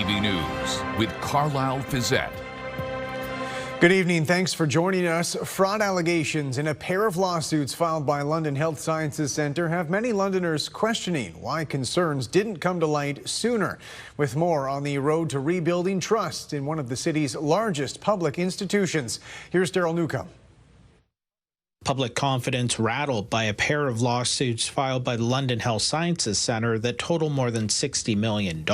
CTV News with Carlyle Fiset. Good evening. Thanks for joining us. Fraud allegations in a pair of lawsuits filed by London Health Sciences Centre have many Londoners questioning why concerns didn't come to light sooner. With more on the road to rebuilding trust in one of the city's largest public institutions. Here's Daryl Newcomb. Public confidence rattled by a pair of lawsuits filed by the London Health Sciences Centre that total more than $60 million.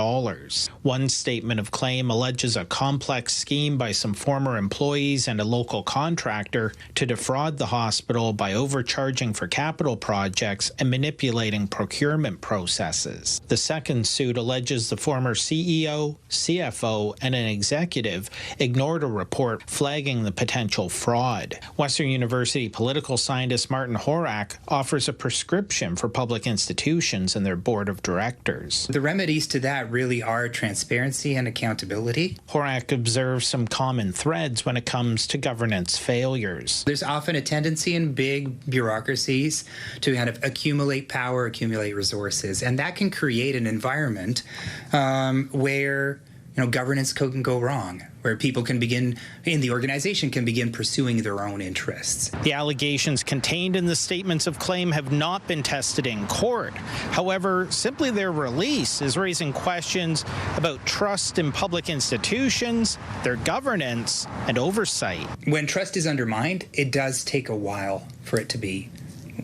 One statement of claim alleges a complex scheme by some former employees and a local contractor to defraud the hospital by overcharging for capital projects and manipulating procurement processes. The second suit alleges the former CEO, CFO, and an executive ignored a report flagging the potential fraud. Western University political scientist Martin Horak offers a prescription for public institutions and their board of directors. The remedies to that really are transparency and accountability. Horak observes some common threads when it comes to governance failures. There's often a tendency in big bureaucracies to kind of accumulate power, accumulate resources, and that can create an environment where governance can go wrong, where people can begin, in the organization, can begin pursuing their own interests. The allegations contained in the statements of claim have not been tested in court. However, simply their release is raising questions about trust in public institutions, their governance, and oversight. When trust is undermined, it does take a while for it to be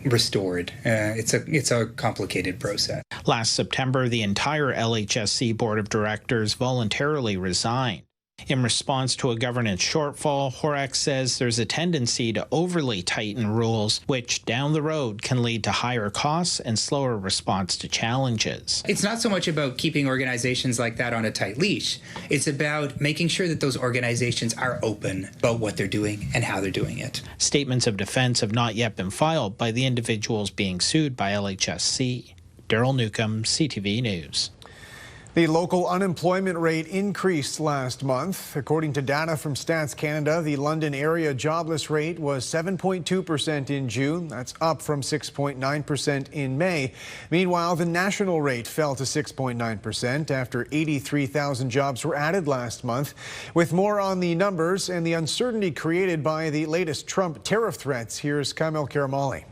restored. It's a complicated process. Last September, the entire LHSC Board of Directors voluntarily resigned. In response to a governance shortfall, Horak says there's a tendency to overly tighten rules, which down the road can lead to higher costs and slower response to challenges. It's not so much about keeping organizations like that on a tight leash. It's about making sure that those organizations are open about what they're doing and how they're doing it. Statements of defense have not yet been filed by the individuals being sued by LHSC. Daryl Newcomb, CTV News. The local unemployment rate increased last month. According to data from Stats Canada, the London area jobless rate was 7.2% in June. That's up from 6.9% in May. Meanwhile, the national rate fell to 6.9% after 83,000 jobs were added last month. With more on the numbers and the uncertainty created by the latest Trump tariff threats, here's Kamil Karamali.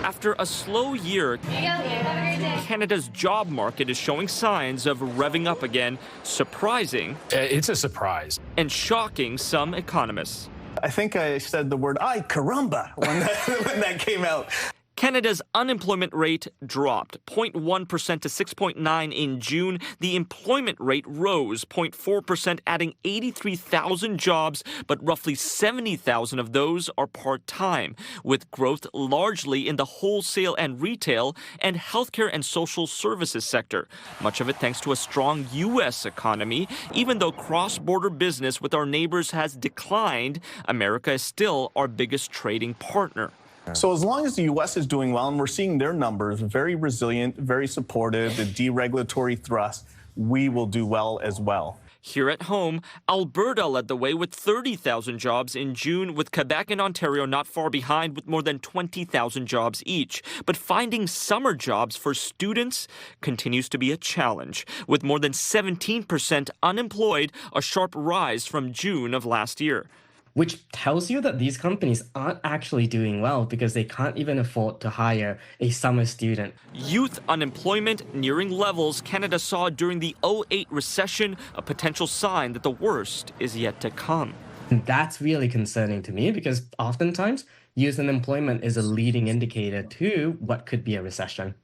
After a slow year, Canada's job market is showing signs of revving up again, surprising. It's a surprise. And shocking some economists. I think I said the word "ay caramba" when that came out. Canada's unemployment rate dropped 0.1% to 6.9% in June. The employment rate rose 0.4%, adding 83,000 jobs, but roughly 70,000 of those are part-time, with growth largely in the wholesale and retail and healthcare and social services sector. Much of it thanks to a strong U.S. economy. Even though cross-border business with our neighbors has declined, America is still our biggest trading partner. So as long as the U.S. is doing well, and we're seeing their numbers very resilient, very supportive, the deregulatory thrust, we will do well as well. Here at home, Alberta led the way with 30,000 jobs in June, with Quebec and Ontario not far behind with more than 20,000 jobs each. But finding summer jobs for students continues to be a challenge, with more than 17% unemployed, a sharp rise from June of last year. Which tells you that these companies aren't actually doing well because they can't even afford to hire a summer student. Youth unemployment nearing levels Canada saw during the 2008 recession, a potential sign that the worst is yet to come. And that's really concerning to me because oftentimes youth unemployment is a leading indicator to what could be a recession.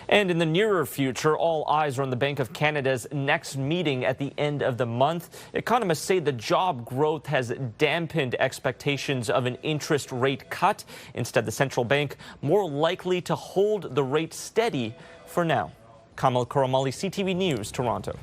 And in the nearer future, all eyes are on the Bank of Canada's next meeting at the end of the month. Economists say the job growth has dampened expectations of an interest rate cut. Instead, the central bank more likely to hold the rate steady for now. Kamil Karamali, CTV News, Toronto.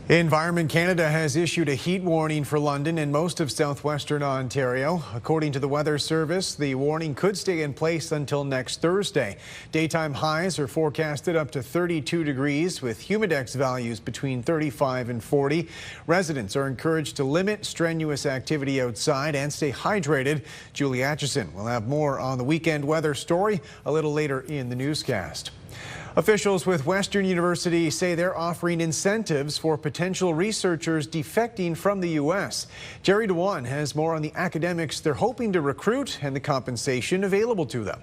Environment Canada has issued a heat warning for London and most of southwestern Ontario. According to the Weather Service, the warning could stay in place until next Thursday. Daytime highs are forecasted up to 32 degrees with humidex values between 35 and 40. Residents are encouraged to limit strenuous activity outside and stay hydrated. Julie Atchison will have more on the weekend weather story a little later in the newscast. Officials with Western University say they're offering incentives for potential researchers defecting from the U.S. Jerry Dewan has more on the academics they're hoping to recruit and the compensation available to them.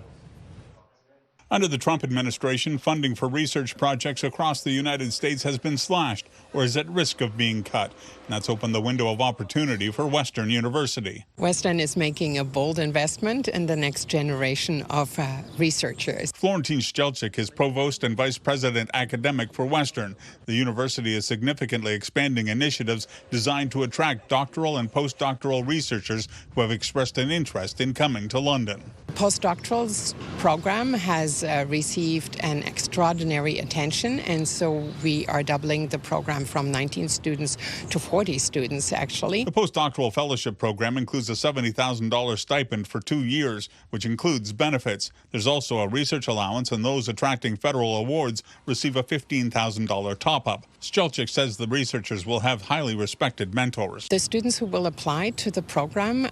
Under the Trump administration, funding for research projects across the United States has been slashed or is at risk of being cut. And that's opened the window of opportunity for Western University. Western is making a bold investment in the next generation of researchers. Florentine Stelchik is provost and vice president academic for Western. The university is significantly expanding initiatives designed to attract doctoral and postdoctoral researchers who have expressed an interest in coming to London. Postdoctoral program has received an extraordinary attention, and so we are doubling the program from 19 students to 40 students, actually. The postdoctoral fellowship program includes a $70,000 stipend for 2 years, which includes benefits. There's also a research allowance, and those attracting federal awards receive a $15,000 top-up. Stelchik says the researchers will have highly respected mentors. The students who will apply to the program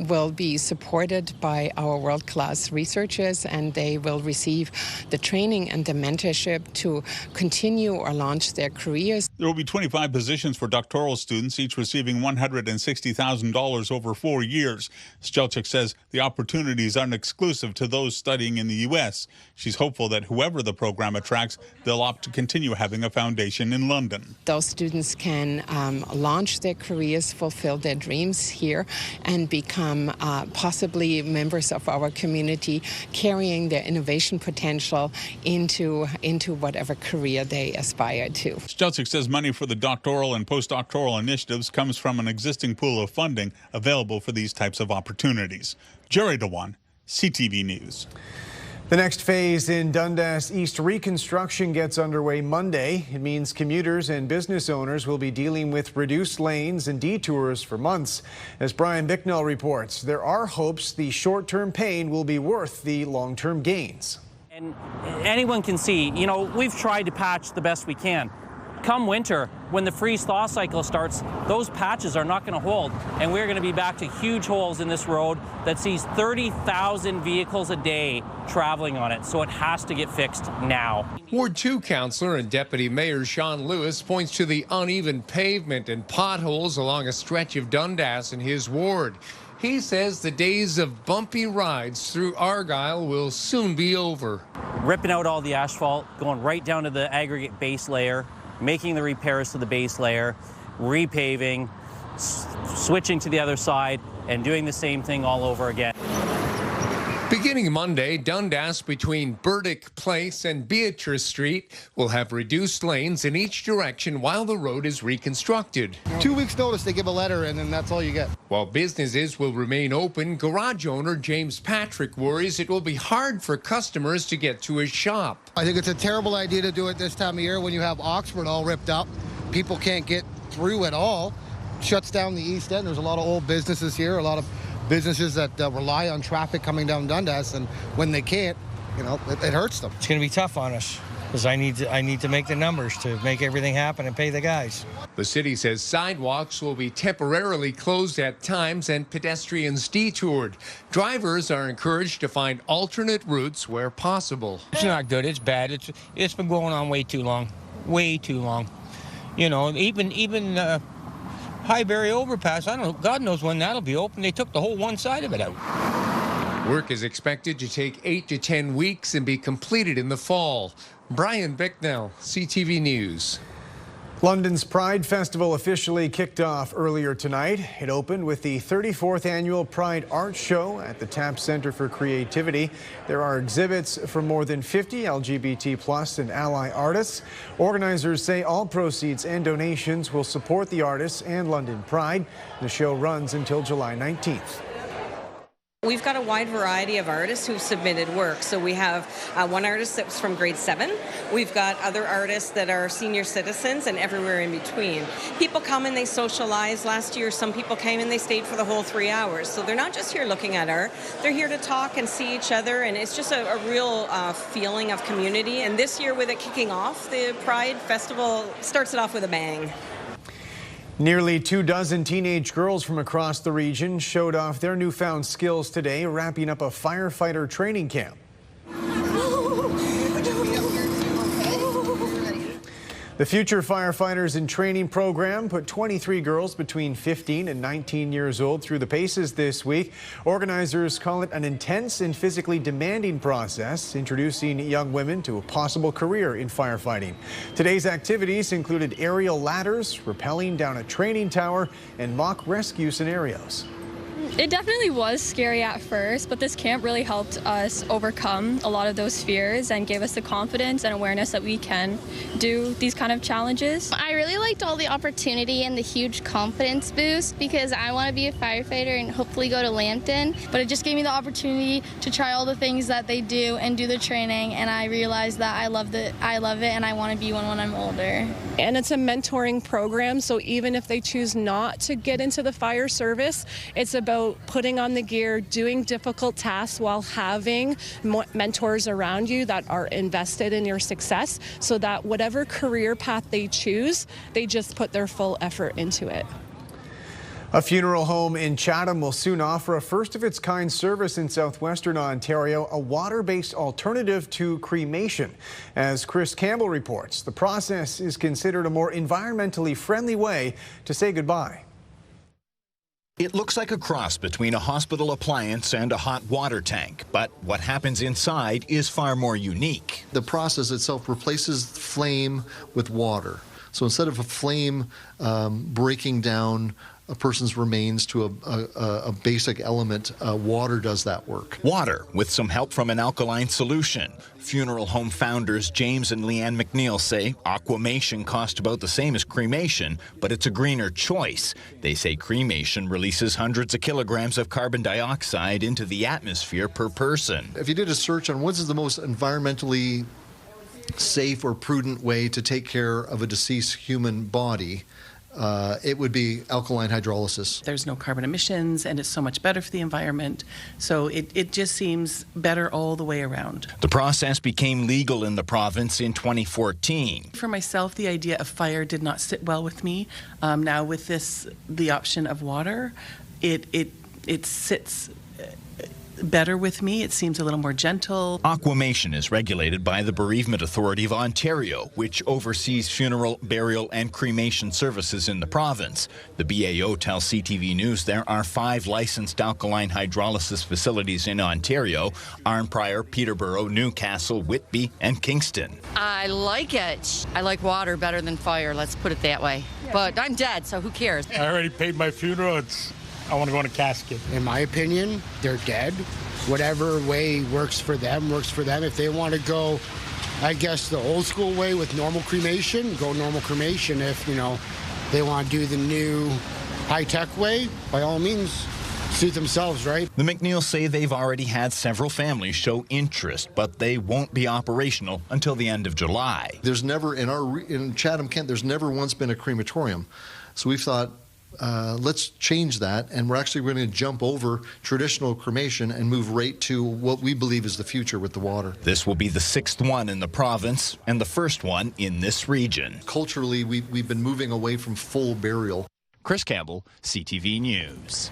will be supported by our world-class researchers, and they will receive the training and the mentorship to continue or launch their careers. There will be 25 positions for doctoral students, each receiving $160,000 over 4 years. Stelchik says the opportunities aren't exclusive to those studying in the U.S. She's hopeful that whoever the program attracts, they'll opt to continue having a foundation in London. Those students can launch their careers, fulfill their dreams here, and become possibly members of our community, carrying their innovation potential into whatever career they aspire to. Stelchik says money for the doctoral and postdoctoral initiatives comes from an existing pool of funding available for these types of opportunities. Jerry Dewan, CTV News. The next phase in Dundas East reconstruction gets underway Monday. It means commuters and business owners will be dealing with reduced lanes and detours for months. As Brian Bicknell reports, there are hopes the short-term pain will be worth the long-term gains. And anyone can see, we've tried to patch the best we can. Come winter, when the freeze-thaw cycle starts, those patches are not going to hold, and we're going to be back to huge holes in this road that sees 30,000 vehicles a day traveling on it, so it has to get fixed now. Ward 2 councillor and Deputy Mayor Sean Lewis points to the uneven pavement and potholes along a stretch of Dundas in his ward. He says the days of bumpy rides through Argyle will soon be over. Ripping out all the asphalt, going right down to the aggregate base layer, making the repairs to the base layer, repaving, switching to the other side, and doing the same thing all over again. Beginning Monday, Dundas between Burdick Place and Beatrice Street will have reduced lanes in each direction while the road is reconstructed. 2 weeks notice, they give a letter, and then that's all you get. While businesses will remain open, garage owner James Patrick worries it will be hard for customers to get to his shop. I think it's a terrible idea to do it this time of year when you have Oxford all ripped up. People can't get through at all. Shuts down the East End. There's a lot of old businesses here, a lot of businesses that rely on traffic coming down Dundas, and when they can't, it hurts them. It's going to be tough on us because I need to make the numbers to make everything happen and pay the guys. The city says sidewalks will be temporarily closed at times and pedestrians detoured. Drivers are encouraged to find alternate routes where possible. It's not good. It's bad. It's been going on way too long. Way too long. Even Highbury overpass, I don't know, God knows when that'll be open. They took the whole one side of it out. Work is expected to take 8 to 10 weeks and be completed in the fall. Brian Bicknell, CTV News. London's Pride Festival officially kicked off earlier tonight. It opened with the 34th annual Pride Art Show at the TAP Center for Creativity. There are exhibits from more than 50 LGBT+ and ally artists. Organizers say all proceeds and donations will support the artists and London Pride. The show runs until July 19th. We've got a wide variety of artists who've submitted work. So we have one artist that was from grade 7. We've got other artists that are senior citizens and everywhere in between. People come and they socialize. Last year, some people came and they stayed for the whole 3 hours. So they're not just here looking at art. They're here to talk and see each other. And it's just a real feeling of community. And this year, with it kicking off, the Pride Festival starts it off with a bang. Nearly 24 teenage girls from across the region showed off their newfound skills today, wrapping up a firefighter training camp. The Future Firefighters in Training program put 23 girls between 15 and 19 years old through the paces this week. Organizers call it an intense and physically demanding process, introducing young women to a possible career in firefighting. Today's activities included aerial ladders, rappelling down a training tower, and mock rescue scenarios. It definitely was scary at first, but this camp really helped us overcome a lot of those fears and gave us the confidence and awareness that we can do these kind of challenges. I really liked all the opportunity and the huge confidence boost because I want to be a firefighter and hopefully go to Lambton. But it just gave me the opportunity to try all the things that they do and do the training, and I realized that I love it and I want to be one when I'm older. And it's a mentoring program, so even if they choose not to get into the fire service, it's about putting on the gear, doing difficult tasks while having mentors around you that are invested in your success, so that whatever career path they choose, they just put their full effort into it. A funeral home in Chatham will soon offer a first-of-its-kind service in southwestern Ontario, a water-based alternative to cremation. As Chris Campbell reports, the process is considered a more environmentally friendly way to say goodbye. It looks like a cross between a hospital appliance and a hot water tank, but what happens inside is far more unique. The process itself replaces flame with water. So instead of a flame breaking down a person's remains to a basic element, water does that work. Water, with some help from an alkaline solution. Funeral home founders James and Leanne McNeil say Aquamation costs about the same as cremation, but it's a greener choice. They say cremation releases hundreds of kilograms of carbon dioxide into the atmosphere per person. If you did a search on what is the most environmentally safe or prudent way to take care of a deceased human body, it would be alkaline hydrolysis. There's no carbon emissions, and it's so much better for the environment. So it just seems better all the way around. The process became legal in the province in 2014. For myself, the idea of fire did not sit well with me. Now with this, the option of water, it sits better with me. It seems a little more gentle. Aquamation is regulated by the Bereavement Authority of Ontario, which oversees funeral, burial, and cremation services in the province. The BAO tells CTV News there are 5 licensed alkaline hydrolysis facilities in Ontario: Arnprior, Peterborough, Newcastle, Whitby, and Kingston. I like it. I like water better than fire, let's put it that way. But I'm dead, so who cares? I already paid my funeral. I want to go in a casket. In my opinion, they're dead. Whatever way works for them, works for them. If they want to go, I guess, the old school way with normal cremation, go normal cremation. If, they want to do the new high-tech way, by all means, suit themselves, right? The McNeils say they've already had several families show interest, but they won't be operational until the end of July. There's never, in Chatham, Kent, there's never once been a crematorium. So we've thought, let's change that, and we're actually going to jump over traditional cremation and move right to what we believe is the future with the water. This will be the 6th one in the province and the first one in this region. Culturally, we've been moving away from full burial. Chris Campbell, CTV News.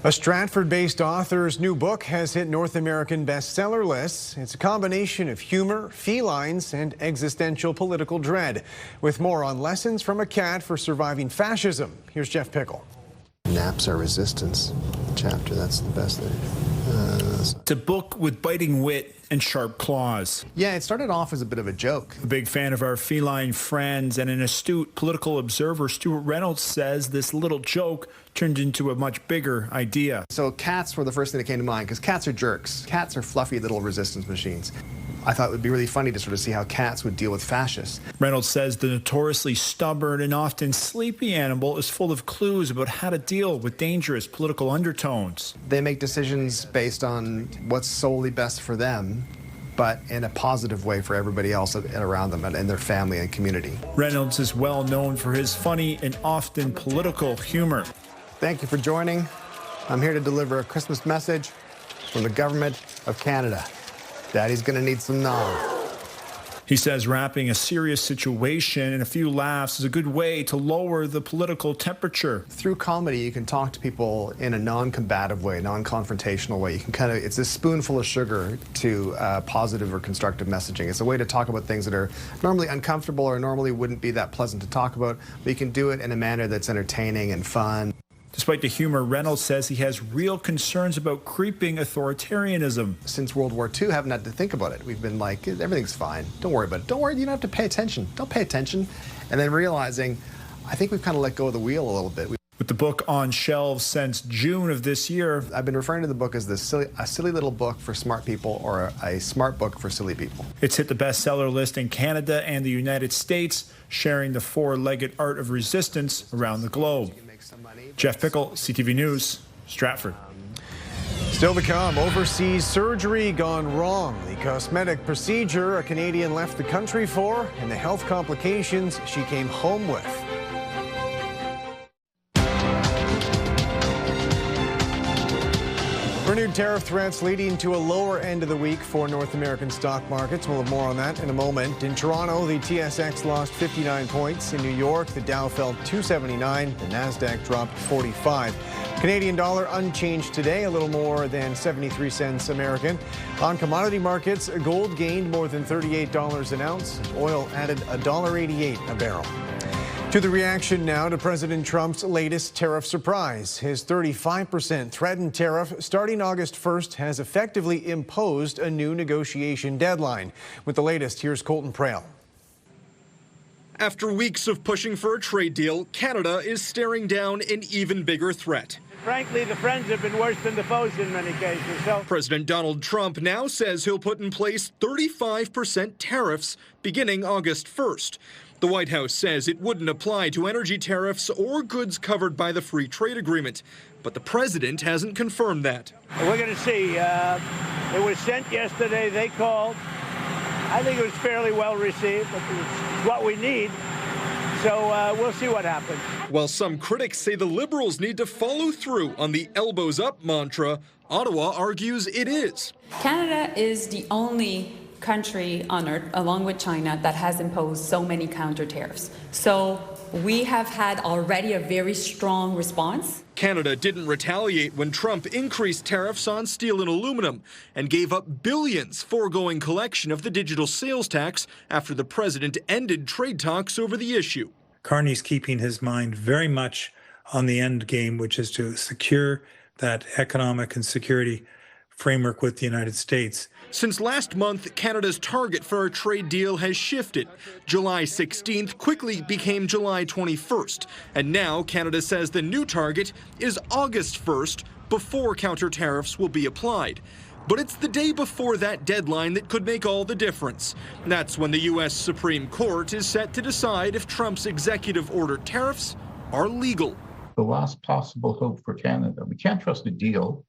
A Stratford-based author's new book has hit North American bestseller lists. It's a combination of humor, felines, and existential political dread. With more on lessons from a cat for surviving fascism, here's Jeff Pickle. Naps are resistance chapter. That's the best thing. It's a book with biting wit and sharp claws. Yeah, it started off as a bit of a joke. A big fan of our feline friends and an astute political observer, Stuart Reynolds says this little joke turned into a much bigger idea. So cats were the first thing that came to mind, because cats are jerks. Cats are fluffy little resistance machines. I thought it would be really funny to sort of see how cats would deal with fascists. Reynolds says the notoriously stubborn and often sleepy animal is full of clues about how to deal with dangerous political undertones. They make decisions based on what's solely best for them, but in a positive way for everybody else around them and their family and community. Reynolds is well known for his funny and often political humor. Thank you for joining. I'm here to deliver a Christmas message from the Government of Canada. Daddy's gonna need some knowledge. He says wrapping a serious situation in a few laughs is a good way to lower the political temperature. Through comedy, you can talk to people in a non-combative way, non-confrontational way. You can it's a spoonful of sugar to positive or constructive messaging. It's a way to talk about things that are normally uncomfortable or normally wouldn't be that pleasant to talk about, but you can do it in a manner that's entertaining and fun. Despite the humor, Reynolds says he has real concerns about creeping authoritarianism. Since World War II, haven't had to think about it. We've been like, everything's fine. Don't worry about it. Don't worry, you don't have to pay attention. Don't pay attention. And then realizing, I think we've kind of let go of the wheel a little bit. With the book on shelves since June of this year. I've been referring to the book as a silly little book for smart people or a smart book for silly people. It's hit the bestseller list in Canada and the United States, sharing the four-legged art of resistance around the globe. Jeff Pickle, CTV News, Stratford. Still to come, overseas surgery gone wrong. The cosmetic procedure a Canadian left the country for and the health complications she came home with. Renewed tariff threats leading to a lower end of the week for North American stock markets. We'll have more on that in a moment. In Toronto, the TSX lost 59 points. In New York, the Dow fell 279. The Nasdaq dropped 45. Canadian dollar unchanged today, a little more than 73 cents American. On commodity markets, gold gained more than $38 an ounce. Oil added $1.88 a barrel. To the reaction now to President Trump's latest tariff surprise. His 35% threatened tariff starting August 1st has effectively imposed a new negotiation deadline. With the latest, here's Colton Prale. After weeks of pushing for a trade deal, Canada is staring down an even bigger threat. Frankly, the friends have been worse than the foes in many cases. President Donald Trump now says he'll put in place 35% tariffs beginning August 1st. The White House says it wouldn't apply to energy tariffs or goods covered by the free trade agreement. But the president hasn't confirmed that. We're going to see. It was sent yesterday. They called. I think it was fairly well received, but it's what we need. So we'll see what happens. While some critics say the Liberals need to follow through on the elbows up mantra, Ottawa argues it is. Canada is the only country on earth, along with China, that has imposed so many counter tariffs. So we have had already a very strong response. Canada didn't retaliate when Trump increased tariffs on steel and aluminum and gave up billions foregoing collection of the digital sales tax after the president ended trade talks over the issue. Carney's keeping his mind very much on the end game, which is to secure that economic and security framework with the United States. Since last month, Canada's target for a trade deal has shifted. July 16th quickly became July 21st. And now Canada says the new target is August 1st, before counter tariffs will be applied. But it's the day before that deadline that could make all the difference. That's when the U.S. Supreme Court is set to decide if Trump's executive order tariffs are legal. The last possible hope for Canada. We can't trust a deal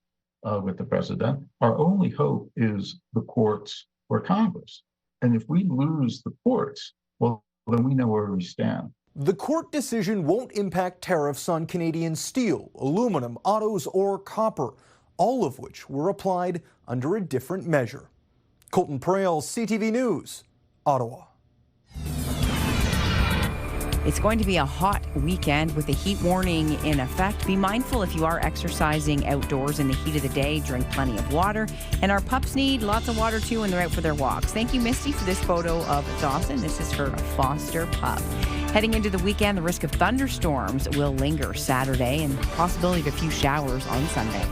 with the president. Our only hope is the courts or Congress. And if we lose the courts, well, then we know where we stand. The court decision won't impact tariffs on Canadian steel, aluminum, autos, or copper, all of which were applied under a different measure. Colton Prale, CTV News, Ottawa. It's going to be a hot weekend with a heat warning in effect. Be mindful if you are exercising outdoors in the heat of the day. Drink plenty of water. And our pups need lots of water too when they're out for their walks. Thank you, Misty, for this photo of Dawson. This is her foster pup. Heading into the weekend, the risk of thunderstorms will linger Saturday and possibility of a few showers on Sunday.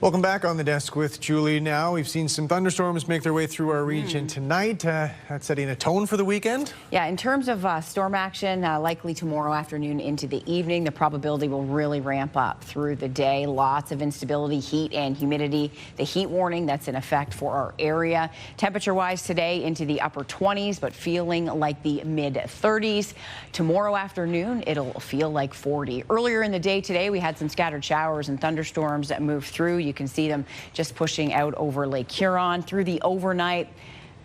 Welcome back on the desk with Julie. Now we've seen some thunderstorms make their way through our region tonight. That's setting a tone for the weekend. Yeah, in terms of storm action, likely tomorrow afternoon into the evening, the probability will really ramp up through the day. Lots of instability, heat and humidity. The heat warning that's in effect for our area. Temperature-wise today into the upper 20s, but feeling like the mid-30s. Tomorrow afternoon, it'll feel like 40. Earlier in the day today, we had some scattered showers and thunderstorms that moved through. You can see them just pushing out over Lake Huron through the overnight.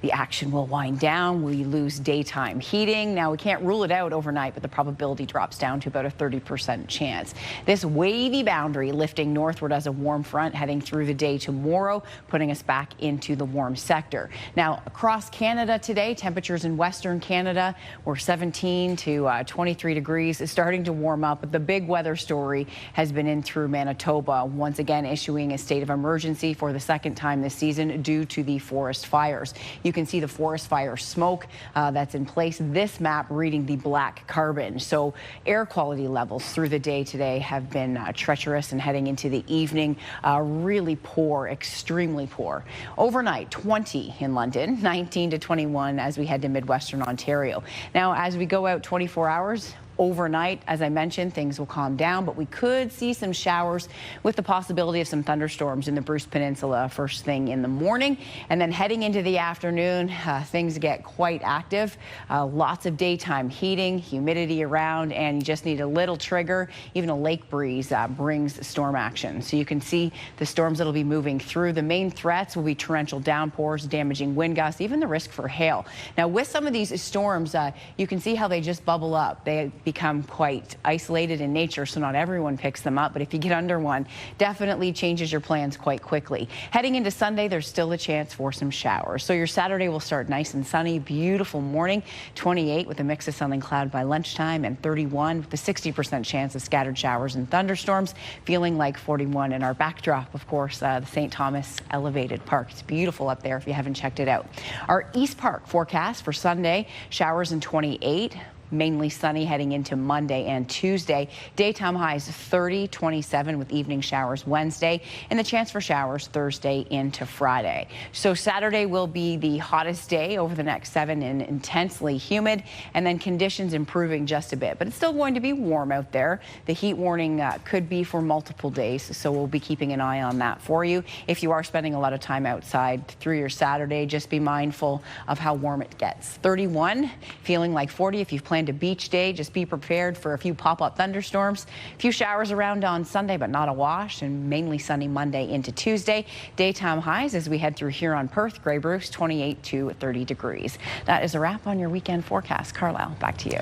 The action will wind down. We lose daytime heating. Now, we can't rule it out overnight, but the probability drops down to about a 30% chance. This wavy boundary lifting northward as a warm front heading through the day tomorrow, putting us back into the warm sector. Now, across Canada today, temperatures in Western Canada were 17 to 23 degrees, starting to warm up. But the big weather story has been in through Manitoba, once again issuing a state of emergency for the second time this season due to the forest fires. You can see the forest fire smoke that's in place. This map reading the black carbon. So air quality levels through the day today have been treacherous, and heading into the evening, really poor, extremely poor. Overnight, 20 in London, 19 to 21 as we head to Midwestern Ontario. Now, as we go out 24 hours, overnight, as I mentioned, things will calm down, but we could see some showers with the possibility of some thunderstorms in the Bruce Peninsula first thing in the morning. And then heading into the afternoon, things get quite active. Lots of daytime heating, humidity around, and you just need a little trigger. Even a lake breeze brings storm action. So you can see the storms that will be moving through. The main threats will be torrential downpours, damaging wind gusts, even the risk for hail. Now, with some of these storms, you can see how they just bubble up. They become quite isolated in nature, so not everyone picks them up, but if you get under one, definitely changes your plans quite quickly. Heading into Sunday, there's still a chance for some showers. So your Saturday will start nice and sunny, beautiful morning, 28 with a mix of sun and cloud by lunchtime, and 31 with a 60% chance of scattered showers and thunderstorms, feeling like 41 in our backdrop, of course, the St. Thomas Elevated Park. It's beautiful up there if you haven't checked it out. Our East Park forecast for Sunday, showers in 28. Mainly sunny heading into Monday and Tuesday. Daytime highs 30, 27 with evening showers Wednesday, and the chance for showers Thursday into Friday. So Saturday will be the hottest day over the next 7 and intensely humid, and then conditions improving just a bit. But it's still going to be warm out there. The heat warning could be for multiple days, so we'll be keeping an eye on that for you. If you are spending a lot of time outside through your Saturday, just be mindful of how warm it gets. 31, feeling like 40 if you've planned a beach day. Just be prepared for a few pop-up thunderstorms. A few showers around on Sunday, but not a wash, and mainly sunny Monday into Tuesday. Daytime highs as we head through Huron, Perth, Grey Bruce, 28 to 30 degrees. That is a wrap on your weekend forecast. Carlyle, back to you.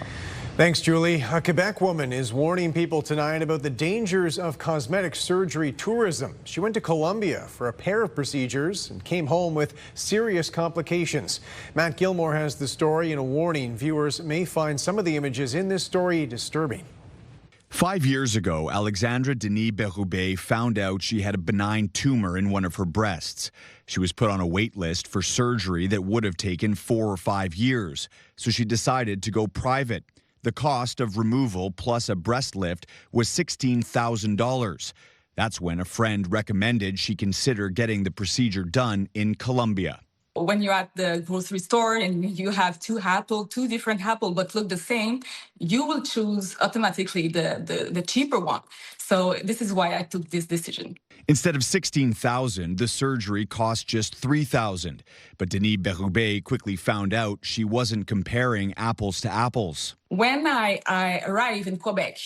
Thanks, Julie. A Quebec woman is warning people tonight about the dangers of cosmetic surgery tourism. She went to Colombia for a pair of procedures and came home with serious complications. Matt Gilmore has the story and a warning. Viewers may find some of the images in this story disturbing. 5 years ago, Alexandra Denis Berube found out she had a benign tumor in one of her breasts. She was put on a wait list for surgery that would have taken 4 or 5 years, so she decided to go private. The cost of removal plus a breast lift was $16,000. That's when a friend recommended she consider getting the procedure done in Colombia. When you're at the grocery store and you have two different apples, but look the same, you will choose automatically the cheaper one. So this is why I took this decision. Instead of $16,000, the surgery cost just $3,000. But Denis Berube quickly found out she wasn't comparing apples to apples. When I arrived in Quebec,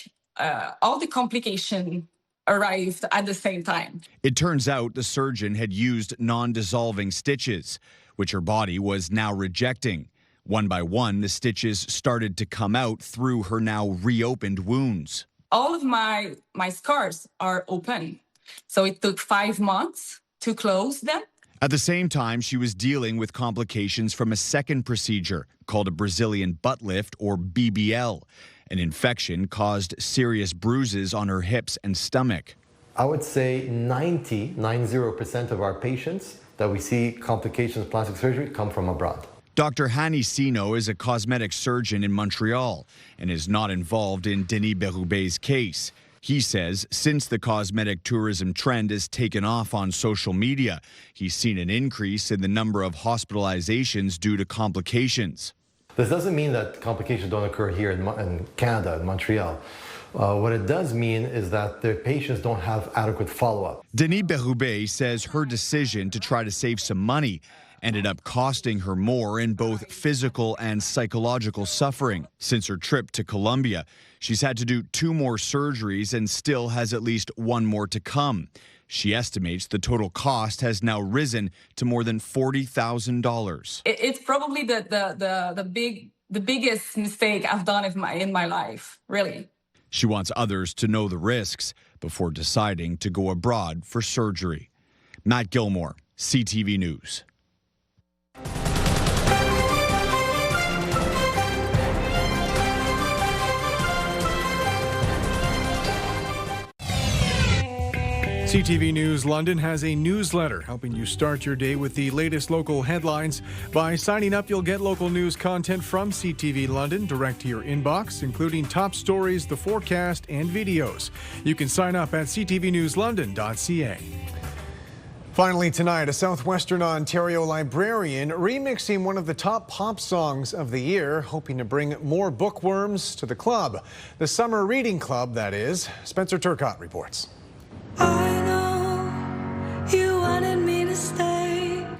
all the complications arrived at the same time. It turns out the surgeon had used non-dissolving stitches, which her body was now rejecting. One by one, the stitches started to come out through her now reopened wounds. All of my scars are open. So it took 5 months to close them. At the same time, she was dealing with complications from a second procedure called a Brazilian butt lift, or BBL. An infection caused serious bruises on her hips and stomach. I would say 90% of our patients that we see complications of plastic surgery come from abroad. Dr. Hani Sino is a cosmetic surgeon in Montreal and is not involved in Denis Berube's case. He says since the cosmetic tourism trend has taken off on social media, he's seen an increase in the number of hospitalizations due to complications. This doesn't mean that complications don't occur here in Canada, in Montreal. What it does mean is that the patients don't have adequate follow-up. Denis Berube says her decision to try to save some money ended up costing her more in both physical and psychological suffering. Since her trip to Colombia, she's had to do 2 more surgeries and still has at least 1 more to come. She estimates the total cost has now risen to more than $40,000. It's probably the biggest mistake I've done in my life, really. She wants others to know the risks before deciding to go abroad for surgery. Matt Gilmore, CTV News. CTV News London has a newsletter helping you start your day with the latest local headlines. By signing up, you'll get local news content from CTV London direct to your inbox, including top stories, the forecast, and videos. You can sign up at ctvnewslondon.ca. Finally tonight, a Southwestern Ontario librarian remixing one of the top pop songs of the year, hoping to bring more bookworms to the club. The Summer Reading Club, that is. Spencer Turcotte reports.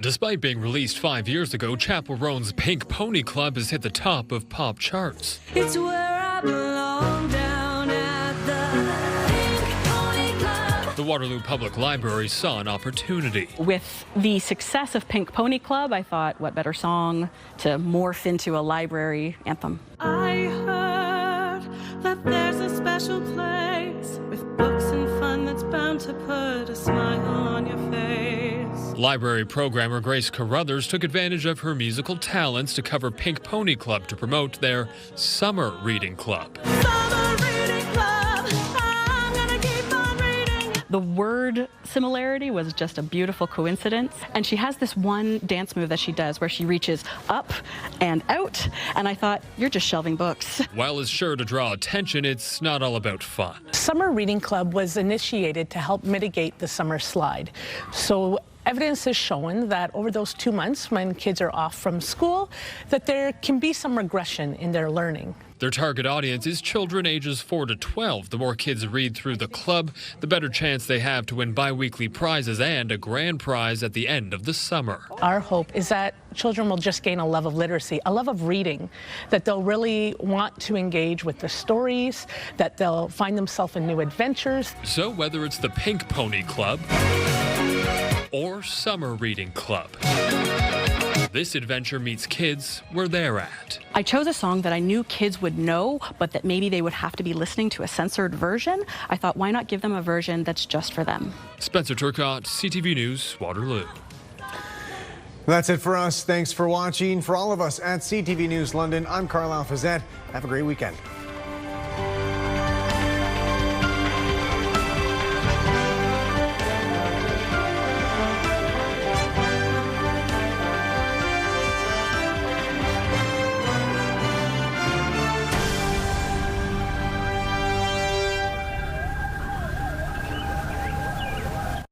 Despite being released 5 years ago, Chapel Roan's Pink Pony Club has hit the top of pop charts. It's where I belong, down at the Pink Pony Club. The Waterloo Public Library saw an opportunity. With the success of Pink Pony Club, I thought, what better song to morph into a library anthem? I heard that there's a special place with books and fun that's bound to put a smile on your face. Library programmer Grace Carruthers took advantage of her musical talents to cover Pink Pony Club to promote their Summer Reading Club. Summer Reading Club, I'm gonna keep on reading. The word similarity was just a beautiful coincidence. And she has this one dance move that she does where she reaches up and out. And I thought, you're just shelving books. While it's sure to draw attention, it's not all about fun. Summer Reading Club was initiated to help mitigate the summer slide. So evidence has shown that over those 2 months when kids are off from school, that there can be some regression in their learning. Their target audience is children ages 4 to 12. The more kids read through the club, the better chance they have to win bi-weekly prizes and a grand prize at the end of the summer. Our hope is that children will just gain a love of literacy, a love of reading, that they'll really want to engage with the stories, that they'll find themselves in new adventures. So whether it's the Pink Pony Club or Summer Reading Club, this adventure meets kids where they're at. I chose a song that I knew kids would know, but that maybe they would have to be listening to a censored version. I thought, why not give them a version that's just for them? Spencer Turcotte, CTV News, Waterloo. That's it for us. Thanks for watching. For all of us at CTV News London, I'm Carlyle Fiset. Have a great weekend.